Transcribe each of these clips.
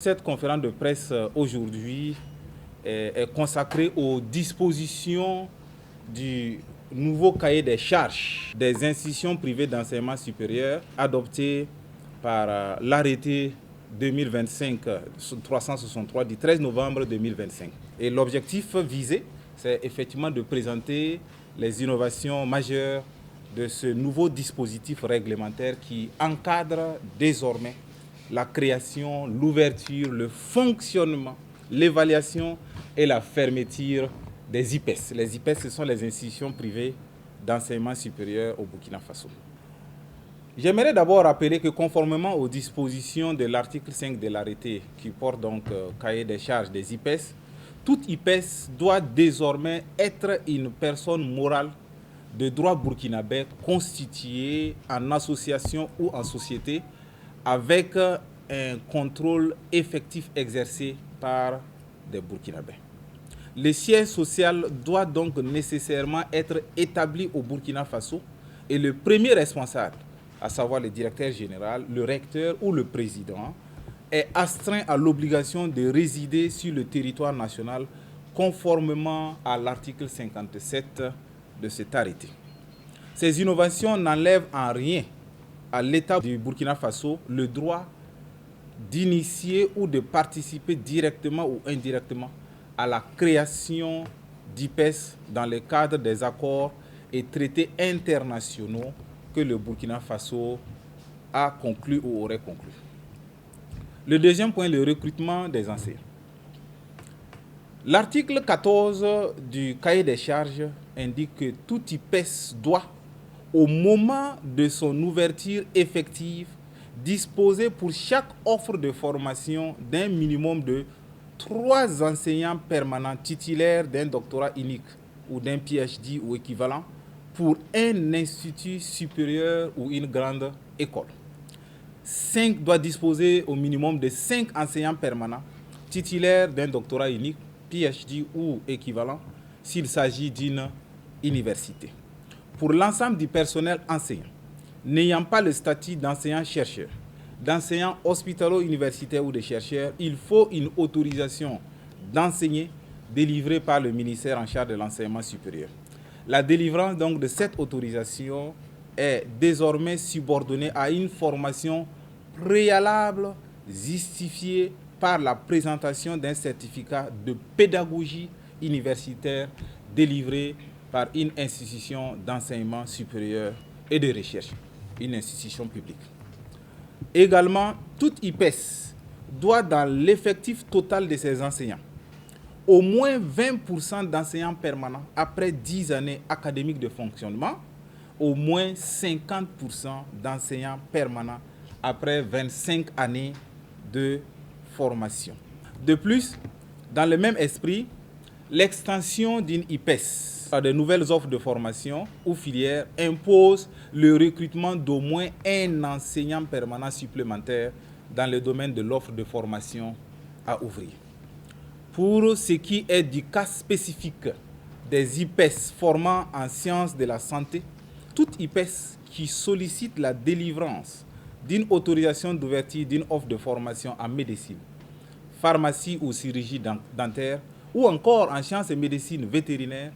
Cette conférence de presse aujourd'hui est consacrée aux dispositions du nouveau cahier des charges des institutions privées d'enseignement supérieur adopté par l'arrêté 2025-363 du 13 novembre 2025. Et l'objectif visé, c'est effectivement de présenter les innovations majeures de ce nouveau dispositif réglementaire qui encadre désormais la création, l'ouverture, le fonctionnement, l'évaluation et la fermeture des IPES. Les IPES, ce sont les institutions privées d'enseignement supérieur au Burkina Faso. J'aimerais d'abord rappeler que conformément aux dispositions de l'article 5 de l'arrêté qui porte donc cahier des charges des IPES, toute IPES doit désormais être une personne morale de droit burkinabé constituée en association ou en société avec un contrôle effectif exercé par des Burkinabés. Le siège social doit donc nécessairement être établi au Burkina Faso et le premier responsable, à savoir le directeur général, le recteur ou le président, est astreint à l'obligation de résider sur le territoire national conformément à l'article 57 de cet arrêté. Ces innovations n'enlèvent en rien à l'État du Burkina Faso le droit d'initier ou de participer directement ou indirectement à la création d'IPES dans le cadre des accords et traités internationaux que le Burkina Faso a conclus ou aurait conclus. Le deuxième point, le recrutement des enseignants. L'article 14 du cahier des charges indique que tout IPES doit, au moment de son ouverture effective, disposer pour chaque offre de formation d'un minimum de 3 enseignants permanents titulaires d'un doctorat unique ou d'un PhD ou équivalent pour un institut supérieur ou une grande école. 5 doit disposer au minimum de 5 enseignants permanents titulaires d'un doctorat unique, PhD ou équivalent s'il s'agit d'une université. Pour l'ensemble du personnel enseignant, n'ayant pas le statut d'enseignant-chercheur, d'enseignant hospitalo-universitaire ou de chercheur, il faut une autorisation d'enseigner délivrée par le ministère en charge de l'enseignement supérieur. La délivrance donc de cette autorisation est désormais subordonnée à une formation préalable justifiée par la présentation d'un certificat de pédagogie universitaire délivré par une institution d'enseignement supérieur et de recherche, une institution publique. Également, toute IPES doit, dans l'effectif total de ses enseignants, au moins 20% d'enseignants permanents après 10 années académiques de fonctionnement, au moins 50% d'enseignants permanents après 25 années de formation. De plus, dans le même esprit, l'extension d'une IPES à de nouvelles offres de formation ou filières impose le recrutement d'au moins un enseignant permanent supplémentaire dans le domaine de l'offre de formation à ouvrir. Pour ce qui est du cas spécifique des IPES formant en sciences de la santé, toute IPES qui sollicite la délivrance d'une autorisation d'ouverture d'une offre de formation en médecine, pharmacie ou chirurgie dentaire, ou encore en sciences et médecine vétérinaire,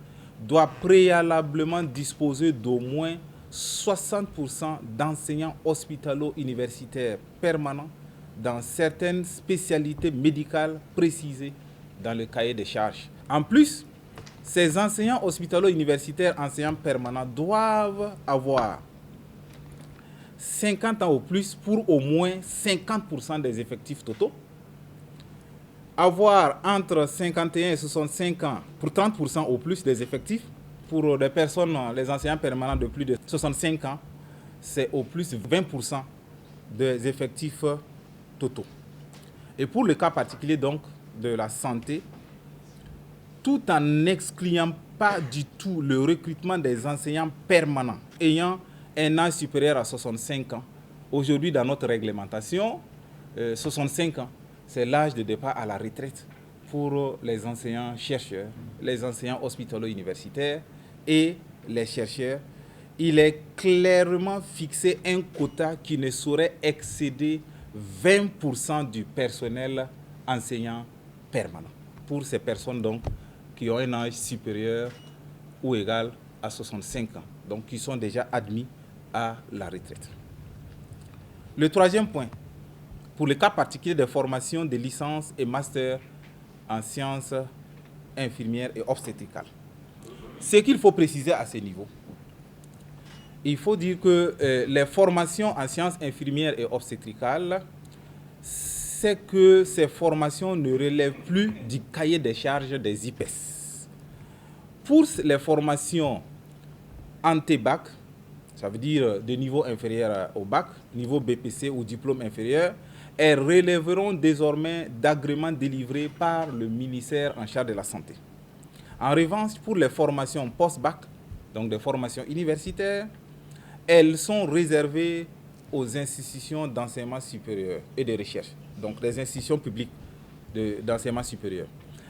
doit préalablement disposer d'au moins 60% d'enseignants hospitalo-universitaires permanents dans certaines spécialités médicales précisées dans le cahier des charges. En plus, ces enseignants hospitalo-universitaires enseignants permanents doivent avoir 50 ans ou plus pour au moins 50% des effectifs totaux, avoir entre 51 et 65 ans pour 30% au plus des effectifs. Pour les personnes, les enseignants permanents de plus de 65 ans, c'est au plus 20% des effectifs totaux. Et pour le cas particulier donc de la santé, tout en n'excluant pas du tout le recrutement des enseignants permanents ayant un âge supérieur à 65 ans. Aujourd'hui, dans notre réglementation, 65 ans, c'est l'âge de départ à la retraite pour les enseignants-chercheurs, les enseignants hospitalo-universitaires et les chercheurs. Il est clairement fixé un quota qui ne saurait excéder 20% du personnel enseignant permanent pour ces personnes donc qui ont un âge supérieur ou égal à 65 ans, donc qui sont déjà admis à la retraite. Le troisième point, pour le cas particulier des formations de licence et master en sciences infirmières et obstétricales. Ce qu'il faut préciser à ce niveau, il faut dire que les formations en sciences infirmières et obstétricales, c'est que ces formations ne relèvent plus du cahier des charges des IPES. Pour les formations anté-bac, ça veut dire de niveau inférieur au bac, niveau BPC ou diplôme inférieur, elles relèveront désormais d'agréments délivrés par le ministère en charge de la santé. En revanche, pour les formations post-bac, donc des formations universitaires, elles sont réservées aux institutions d'enseignement supérieur et de recherche, donc les institutions publiques d'enseignement supérieur.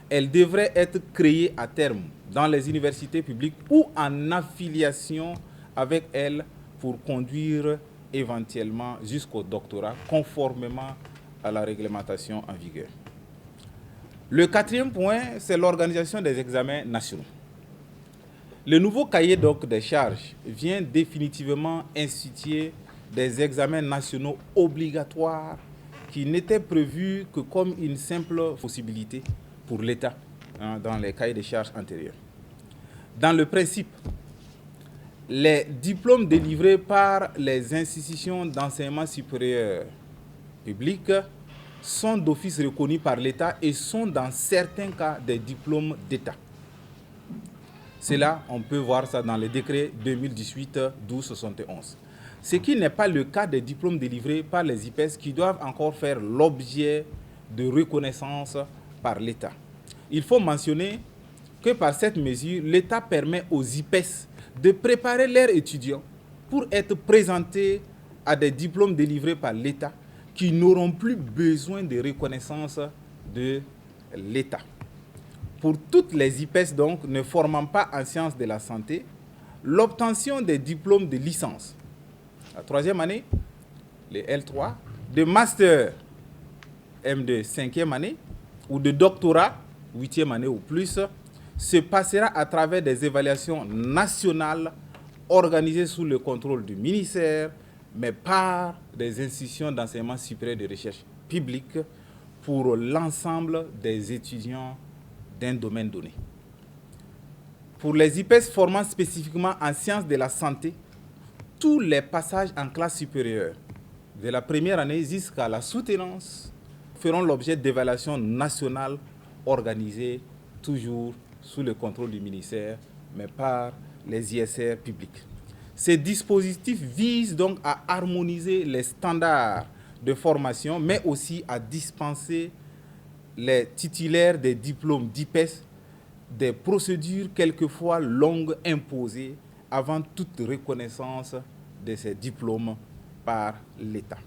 Elles devraient être créées à terme dans les universités publiques ou en affiliation avec elles pour conduire éventuellement jusqu'au doctorat conformément à la réglementation en vigueur. Le quatrième point, c'est l'organisation des examens nationaux. Le nouveau cahier donc des charges vient définitivement instituer des examens nationaux obligatoires qui n'étaient prévus que comme une simple possibilité pour l'État dans les cahiers des charges antérieurs. Dans le principe, les diplômes délivrés par les institutions d'enseignement supérieur public sont d'office reconnus par l'État et sont dans certains cas des diplômes d'État. C'est là, on peut voir ça dans le décret 2018-1271. Ce qui n'est pas le cas des diplômes délivrés par les IPES qui doivent encore faire l'objet de reconnaissance par l'État. Il faut mentionner que par cette mesure, l'État permet aux IPES de préparer leurs étudiants pour être présentés à des diplômes délivrés par l'État qui n'auront plus besoin de reconnaissance de l'État. Pour toutes les IPES donc ne formant pas en sciences de la santé, l'obtention des diplômes de licence, la troisième année, les L3, de master M2, cinquième année, ou de doctorat, huitième année ou plus, se passera à travers des évaluations nationales organisées sous le contrôle du ministère, mais par des institutions d'enseignement supérieur de recherche publique pour l'ensemble des étudiants d'un domaine donné. Pour les IPES formant spécifiquement en sciences de la santé, tous les passages en classe supérieure, de la première année jusqu'à la soutenance, feront l'objet d'évaluations nationales organisées toujours sous le contrôle du ministère, mais par les ISR publics. Ces dispositifs visent donc à harmoniser les standards de formation, mais aussi à dispenser les titulaires des diplômes d'IPES des procédures quelquefois longues imposées avant toute reconnaissance de ces diplômes par l'État.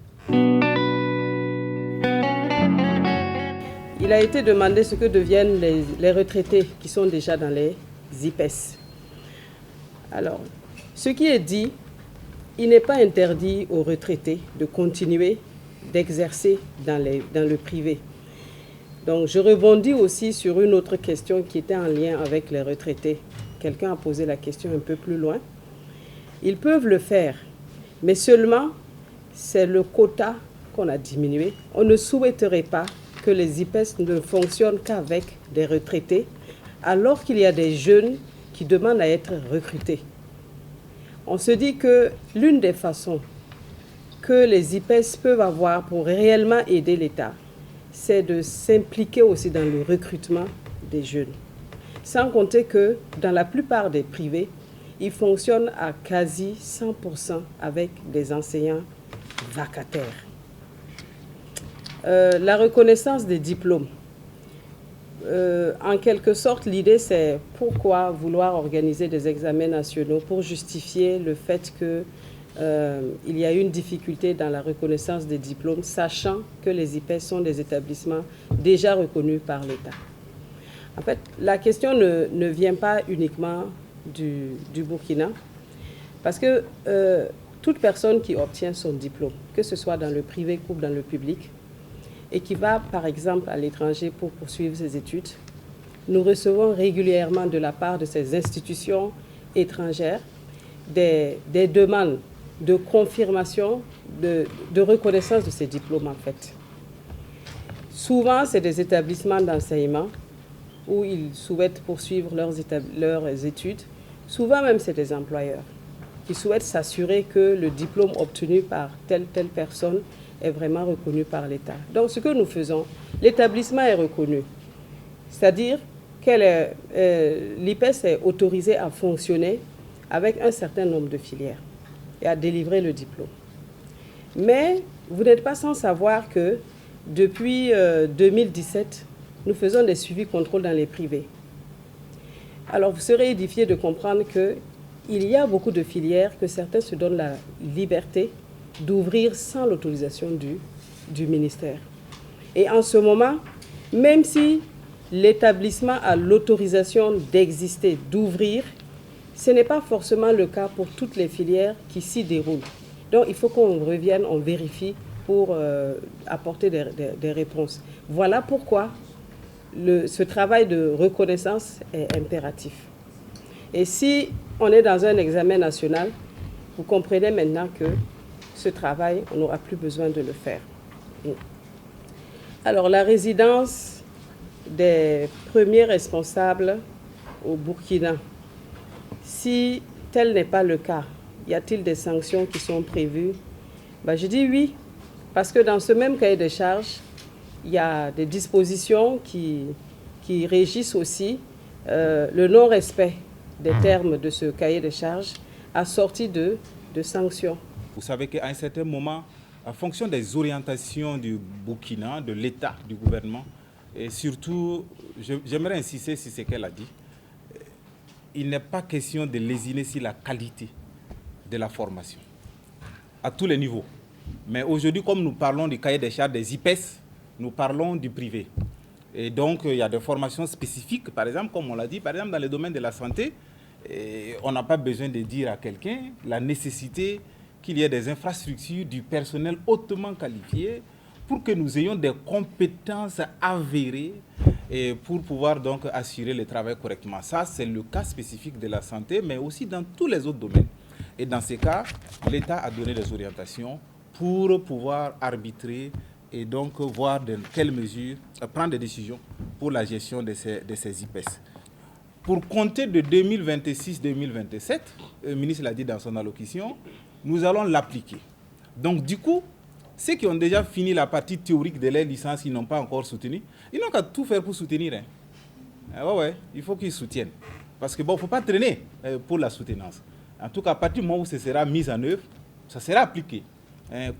Il a été demandé ce que deviennent les retraités qui sont déjà dans les IPES. Alors, ce qui est dit, il n'est pas interdit aux retraités de continuer d'exercer dans le privé. Donc, je rebondis aussi sur une autre question qui était en lien avec les retraités. Quelqu'un a posé la question un peu plus loin. Ils peuvent le faire, mais seulement c'est le quota qu'on a diminué. On ne souhaiterait pas que les IPES ne fonctionnent qu'avec des retraités, alors qu'il y a des jeunes qui demandent à être recrutés. On se dit que l'une des façons que les IPES peuvent avoir pour réellement aider l'État, c'est de s'impliquer aussi dans le recrutement des jeunes. Sans compter que dans la plupart des privés, ils fonctionnent à quasi 100% avec des enseignants vacataires. La reconnaissance des diplômes. En quelque sorte, l'idée, c'est pourquoi vouloir organiser des examens nationaux pour justifier le fait qu'il y a une difficulté dans la reconnaissance des diplômes, sachant que les IPES sont des établissements déjà reconnus par l'État. En fait, la question ne vient pas uniquement du Burkina, parce que toute personne qui obtient son diplôme, que ce soit dans le privé ou dans le public, et qui va par exemple à l'étranger pour poursuivre ses études, nous recevons régulièrement de la part de ces institutions étrangères des demandes de confirmation, de reconnaissance de ces diplômes en fait. Souvent, c'est des établissements d'enseignement où ils souhaitent poursuivre leurs études. Souvent même, c'est des employeurs qui souhaitent s'assurer que le diplôme obtenu par telle personne est vraiment reconnu par l'État. Donc, ce que nous faisons, l'établissement est reconnu. C'est-à-dire que l'IPES est autorisé à fonctionner avec un certain nombre de filières et à délivrer le diplôme. Mais vous n'êtes pas sans savoir que depuis 2017, nous faisons des suivis contrôles dans les privés. Alors, vous serez édifié de comprendre qu'il y a beaucoup de filières que certains se donnent la liberté d'ouvrir sans l'autorisation du ministère. Et en ce moment, même si l'établissement a l'autorisation d'exister, d'ouvrir, ce n'est pas forcément le cas pour toutes les filières qui s'y déroulent. Donc, il faut qu'on revienne, on vérifie pour apporter des réponses. Voilà pourquoi ce travail de reconnaissance est impératif. Et si on est dans un examen national, vous comprenez maintenant que ce travail, on n'aura plus besoin de le faire. Alors, la résidence des premiers responsables au Burkina, si tel n'est pas le cas, y a-t-il des sanctions qui sont prévues? Je dis oui, parce que dans ce même cahier de charges, il y a des dispositions qui régissent aussi le non-respect des termes de ce cahier de charges assorti de sanctions. Vous savez qu'à un certain moment, en fonction des orientations du Burkina, de l'État, du gouvernement, et surtout, j'aimerais insister sur ce qu'elle a dit, il n'est pas question de lésiner sur la qualité de la formation, à tous les niveaux. Mais aujourd'hui, comme nous parlons du cahier des charges des IPES, nous parlons du privé. Et donc, il y a des formations spécifiques, par exemple, comme on l'a dit, par exemple, dans le domaine de la santé, on n'a pas besoin de dire à quelqu'un la nécessité qu'il y ait des infrastructures, du personnel hautement qualifié pour que nous ayons des compétences avérées et pour pouvoir donc assurer le travail correctement. Ça, c'est le cas spécifique de la santé, mais aussi dans tous les autres domaines. Et dans ces cas, l'État a donné des orientations pour pouvoir arbitrer et donc voir de quelles mesures, prendre des décisions pour la gestion de ces IPES. Pour compter de 2026-2027, le ministre l'a dit dans son allocution, nous allons l'appliquer. Donc du coup, ceux qui ont déjà fini la partie théorique de leur licence, ils n'ont pas encore soutenu, ils n'ont qu'à tout faire pour soutenir. Il faut qu'ils soutiennent. Parce que il ne faut pas traîner pour la soutenance. En tout cas, à partir du moment où ce sera mis en œuvre, ça sera appliqué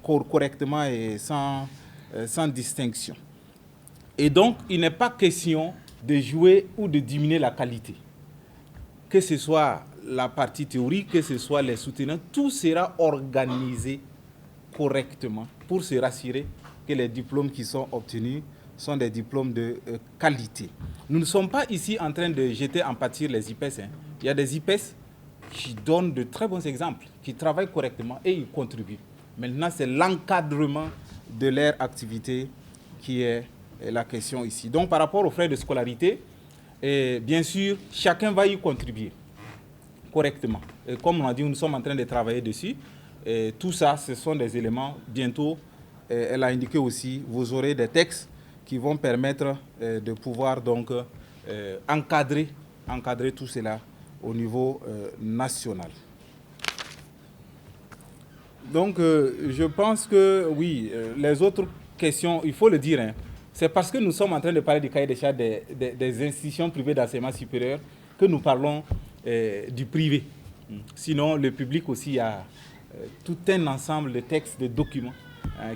correctement et sans distinction. Et donc, il n'est pas question de jouer ou de diminuer la qualité. Que ce soit la partie théorique, que ce soit les soutenants, tout sera organisé correctement pour se rassurer que les diplômes qui sont obtenus sont des diplômes de qualité. Nous ne sommes pas ici en train de jeter en pâture les IPES. Il y a des IPES qui donnent de très bons exemples, qui travaillent correctement et ils contribuent. Maintenant, c'est l'encadrement de leur activité qui est la question ici. Donc, par rapport aux frais de scolarité, bien sûr, chacun va y contribuer correctement. Et comme on a dit, nous sommes en train de travailler dessus. Et tout ça, ce sont des éléments. Bientôt, elle a indiqué aussi, vous aurez des textes qui vont permettre de pouvoir donc encadrer tout cela au niveau national. Donc, je pense que, oui, les autres questions, il faut le dire, c'est parce que nous sommes en train de parler du cahier des charges des institutions privées d'enseignement supérieur que nous parlons du privé. Sinon, le public aussi a tout un ensemble de textes, de documents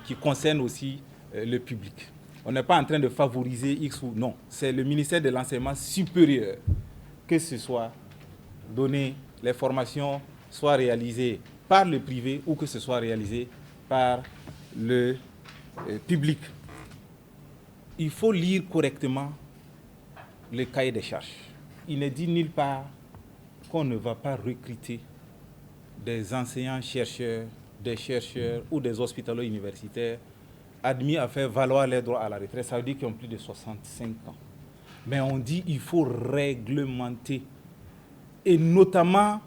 qui concernent aussi le public. On n'est pas en train de favoriser X ou non. C'est le ministère de l'enseignement supérieur que ce soit donné, les formations soient réalisées par le privé ou que ce soit réalisé par le public. Il faut lire correctement le cahier des charges. Il n'est dit nulle part qu'on ne va pas recruter des enseignants-chercheurs des chercheurs ou des hospitalo universitaires admis à faire valoir les droits à la retraite, ça veut dire qu'ils ont plus de 65 ans. Mais on dit qu'il faut réglementer, et notamment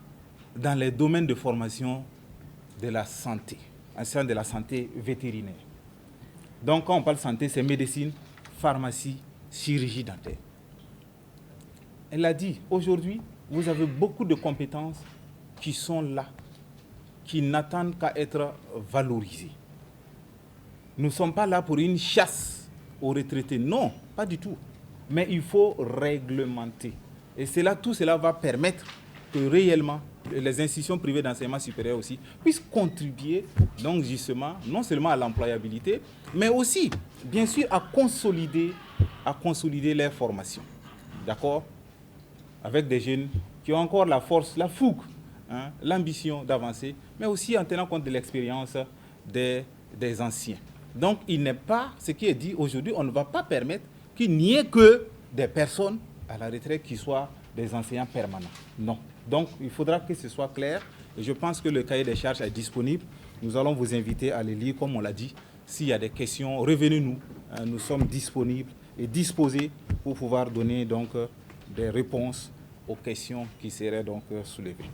dans les domaines de formation de la santé, en sein de la santé vétérinaire. Donc quand on parle santé, c'est médecine, pharmacie, chirurgie dentaire. Elle a dit, aujourd'hui, vous avez beaucoup de compétences qui sont là, qui n'attendent qu'à être valorisées. Nous ne sommes pas là pour une chasse aux retraités, non, pas du tout. Mais il faut réglementer. Et tout cela va permettre que réellement les institutions privées d'enseignement supérieur aussi puissent contribuer donc justement non seulement à l'employabilité, mais aussi bien sûr à consolider leur formation. D'accord? Avec des jeunes qui ont encore la force, la fougue, hein, l'ambition d'avancer, mais aussi en tenant compte de l'expérience des anciens. Donc il n'est pas, ce qui est dit aujourd'hui, on ne va pas permettre qu'il n'y ait que des personnes à la retraite qui soient des enseignants permanents. Non. Donc, il faudra que ce soit clair. Et je pense que le cahier des charges est disponible. Nous allons vous inviter à le lire, comme on l'a dit. S'il y a des questions, revenez-nous. Nous sommes disponibles et disposés pour pouvoir donner donc des réponses aux questions qui seraient donc soulevées.